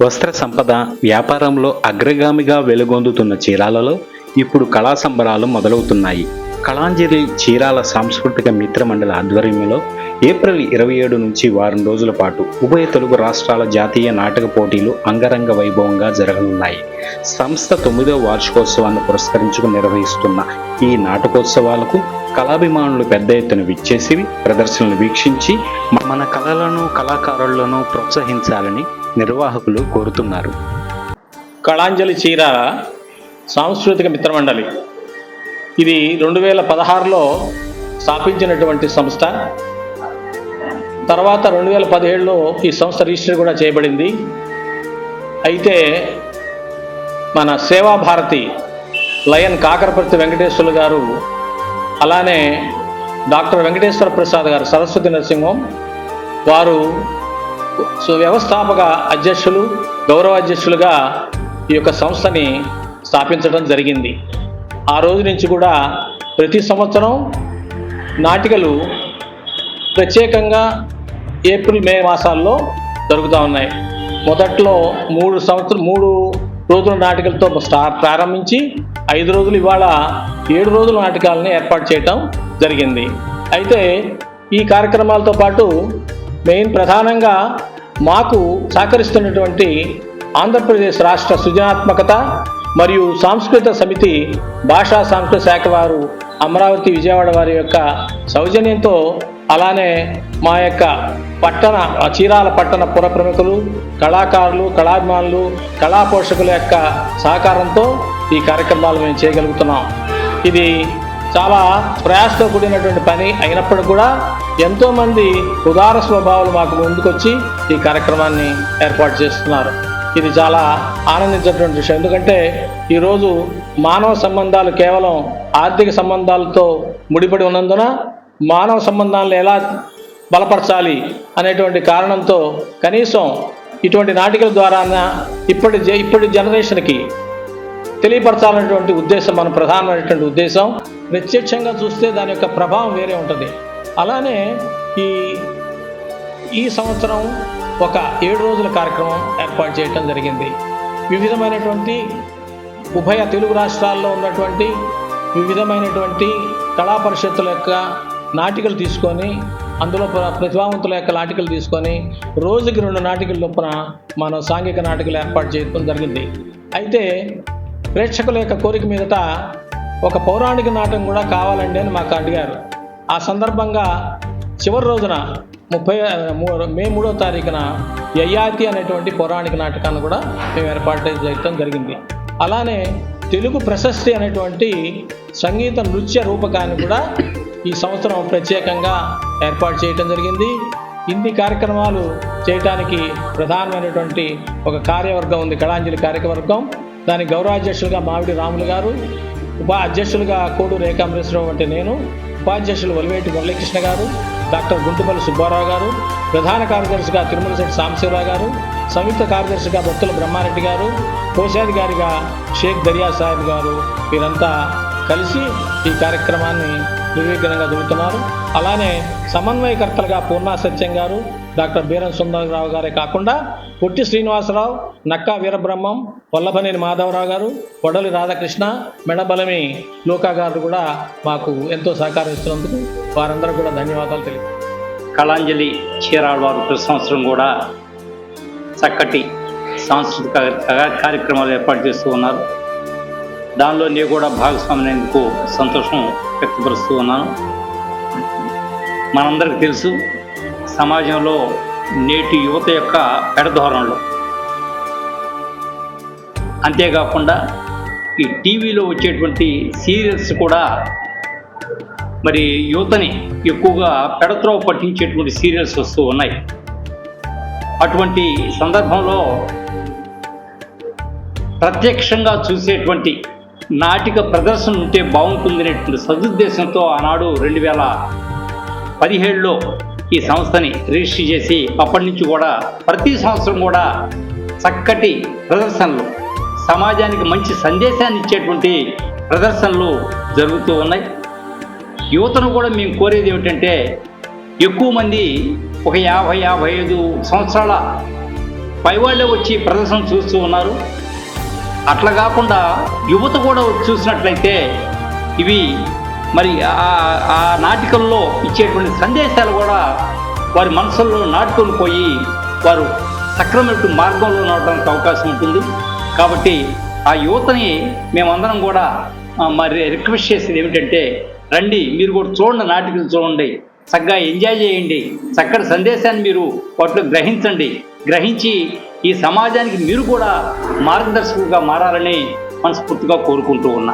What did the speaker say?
వస్త్ర సంపద వ్యాపారంలో అగ్రగామిగా వెలుగొందుతున్న చీరాలలో ఇప్పుడు కళా సంబరాలు మొదలవుతున్నాయి. కళాంజలి చీరాల సాంస్కృతిక మిత్ర మండలి ఆధ్వర్యంలో ఏప్రిల్ 27 నుంచి వారం రోజుల పాటు ఉభయ తెలుగు రాష్ట్రాల జాతీయ నాటక పోటీలు అంగరంగ వైభవంగా జరగనున్నాయి. సంస్థ 9వ వార్షికోత్సవాన్ని పురస్కరించుకుని నిర్వహిస్తున్న ఈ నాటకోత్సవాలకు కళాభిమానులు పెద్ద ఎత్తున విచ్చేసి ప్రదర్శనలు వీక్షించి మన కళలను కళాకారులను ప్రోత్సహించాలని నిర్వాహకులు కోరుతున్నారు. కళాంజలి చీరాల సాంస్కృతిక మిత్రమండలి ఇది 2016లో స్థాపించినటువంటి సంస్థ. తర్వాత 2017లో ఈ సంస్థ రిజిస్టర్ కూడా చేయబడింది. అయితే మన సేవాభారతి లయన్ కాకరపర్తి వెంకటేశ్వర్లు గారు, అలానే డాక్టర్ వెంకటేశ్వర ప్రసాద్ గారు, సరస్వతి నరసింహం వారు వ్యవస్థాపక అధ్యక్షులు, గౌరవ అధ్యక్షులుగా ఈ యొక్క సంస్థని స్థాపించడం జరిగింది. ఆ రోజు నుంచి కూడా ప్రతి సంవత్సరం నాటికలు ప్రత్యేకంగా ఏప్రిల్ మే మాసాల్లో జరుగుతూ ఉన్నాయి. మొదట్లో 3 రోజుల నాటికలతో ప్రారంభించి 5 రోజులు, ఇవాళ 7 రోజుల నాటకాలని ఏర్పాటు చేయటం జరిగింది. అయితే ఈ కార్యక్రమాలతో పాటు ప్రధానంగా మాకు సహకరిస్తున్నటువంటి ఆంధ్రప్రదేశ్ రాష్ట్ర సృజనాత్మకత మరియు సాంస్కృతిక సమితి భాషా సాంస్కృతిక శాఖ వారు, అమరావతి విజయవాడ వారి యొక్క సౌజన్యంతో, అలానే మా యొక్క చీరాల పట్టణ పుర ప్రముఖులు, కళాకారులు, కళాభిమానులు, కళా పోషకుల యొక్క సహకారంతో ఈ కార్యక్రమాలు మేము చేయగలుగుతున్నాం. ఇది చాలా ప్రయాసతో కూడినటువంటి పని అయినప్పుడు కూడా ఎంతోమంది ఉదార స్వభావాలు మాకు ముందుకొచ్చి ఈ కార్యక్రమాన్ని ఏర్పాటు చేస్తున్నారు. ఇది చాలా ఆనందించేటువంటి విషయం. ఎందుకంటే ఈరోజు మానవ సంబంధాలు కేవలం ఆర్థిక సంబంధాలతో ముడిపడి ఉన్నందున మానవ సంబంధాలను ఎలా బలపరచాలి అనేటువంటి కారణంతో కనీసం ఇటువంటి నాటికల ద్వారా ఇప్పటి జనరేషన్కి తెలియపరచాలనేటువంటి ఉద్దేశం మన ప్రధానమైనటువంటి ఉద్దేశం. ప్రత్యక్షంగా చూస్తే దాని యొక్క ప్రభావం వేరే ఉంటుంది. అలానే ఈ సంవత్సరం ఒక 7 రోజుల కార్యక్రమం ఏర్పాటు చేయడం జరిగింది. వివిధమైనటువంటి ఉభయ తెలుగు రాష్ట్రాల్లో ఉన్నటువంటి వివిధమైనటువంటి కళా పరిషత్తుల యొక్క నాటికలు తీసుకొని, అందులో ప్రతిభావంతుల యొక్క నాటికలు తీసుకొని రోజుకి 2 నాటికల చొప్పున మనం సాంఘిక నాటికలు ఏర్పాటు చేయడం జరిగింది. అయితే ప్రేక్షకుల యొక్క కోరిక మీదట ఒక పౌరాణిక నాటకం కూడా కావాలండి అని మాకు అడిగారు. ఆ సందర్భంగా చివరి రోజున మే 3వ తారీఖున యయాతి అనేటువంటి పౌరాణిక నాటకాన్ని కూడా మేము ఏర్పాటు చేయడం జరిగింది. అలానే తెలుగు ప్రశస్తి అనేటువంటి సంగీత నృత్య రూపకాన్ని కూడా ఈ సంవత్సరం ప్రత్యేకంగా ఏర్పాటు చేయడం జరిగింది. ఇన్ని కార్యక్రమాలు చేయడానికి ప్రధానమైనటువంటి ఒక కార్యవర్గం ఉంది, కళాంజలి కార్యవర్గం. దానికి గౌరవాధ్యక్షులుగా మావిడి రాములు గారు, అధ్యక్షులుగా కోడు రేఖామరేశ్వరరావు అంటే నేను, ఉపాధ్యక్షులు వలివేటి మురళీకృష్ణ గారు, డాక్టర్ గుంటుపల్లి సుబ్బారావు గారు, ప్రధాన కార్యదర్శిగా తిరుమలశెట్టి సాంబశివరావు గారు, సంయుక్త కార్యదర్శిగా బొత్తుల బ్రహ్మారెడ్డి గారు, కోశాధికారిగా షేక్ దరియా సాహెబ్ గారు, వీరంతా కలిసి ఈ కార్యక్రమాన్ని నిర్విఘ్నంగా జరుగుతున్నారు. అలానే సమన్వయకర్తలుగా పూర్ణా సత్యం గారు, డాక్టర్ బీరం సుందరరావు గారే కాకుండా పొట్టి శ్రీనివాసరావు, నక్కా వీరబ్రహ్మం, వల్లభనేని మాధవరావు గారు, కొడలి రాధాకృష్ణ, మెడబలమి లోకా గారు కూడా మాకు ఎంతో సహకరిస్తున్నందుకు వారందరూ కూడా ధన్యవాదాలు తెలియదు. కళాంజలి చీరాల వారు ప్రతి సంవత్సరం కూడా చక్కటి సాంస్కృతిక కార్యక్రమాలు ఏర్పాటు చేస్తూ ఉన్నారు. దానిలో నేను కూడా భాగస్వామ్యమైనందుకు సంతోషం వ్యక్తపరుస్తూ ఉన్నాను. మనందరికీ తెలుసు, సమాజంలో నేటి యువత యొక్క పెడధోరణులు, అంతేకాకుండా ఈ టీవీలో వచ్చేటువంటి సీరియల్స్ కూడా మరి యువతని ఎక్కువగా పెడత్రోవ పట్టించేటువంటి సీరియల్స్ వస్తూ ఉన్నాయి. అటువంటి సందర్భంలో ప్రత్యక్షంగా చూసేటువంటి నాటిక ప్రదర్శన ఉంటే బాగుంటుందనేటువంటి సదుద్దేశంతో ఆనాడు 2017లో ఈ సంస్థని రిజిస్టర్ చేసి అప్పటి నుంచి కూడా ప్రతి సంవత్సరం కూడా చక్కటి ప్రదర్శనలు, సమాజానికి మంచి సందేశాన్ని ఇచ్చేటువంటి ప్రదర్శనలు జరుగుతూ ఉన్నాయి. యువతను కూడా మేము కోరేది ఏమిటంటే, ఎక్కువ మంది ఒక 50-55 సంవత్సరాల పైవాళ్ళే వచ్చి ప్రదర్శన చూస్తూ ఉన్నారు. అట్లా కాకుండా యువత కూడా చూసినట్లయితే ఇవి మరి ఆ నాటికల్లో ఇచ్చేటువంటి సందేశాలు కూడా వారి మనసుల్లో నాటుకొని పోయి వారు సక్రమైన మార్గంలో నడవడానికి అవకాశం ఉంటుంది. కాబట్టి ఆ యువతని మేమందరం కూడా మరి రిక్వెస్ట్ చేసేది ఏమిటంటే, రండి మీరు కూడా చూడండి, నాటికలు చూడండి, చక్కగా ఎంజాయ్ చేయండి, చక్కటి సందేశాన్ని మీరు వాటిలో గ్రహించి ఈ సమాజానికి మీరు కూడా మార్గదర్శకులుగా మారాలని మనస్ఫూర్తిగా కోరుకుంటూ ఉన్నా.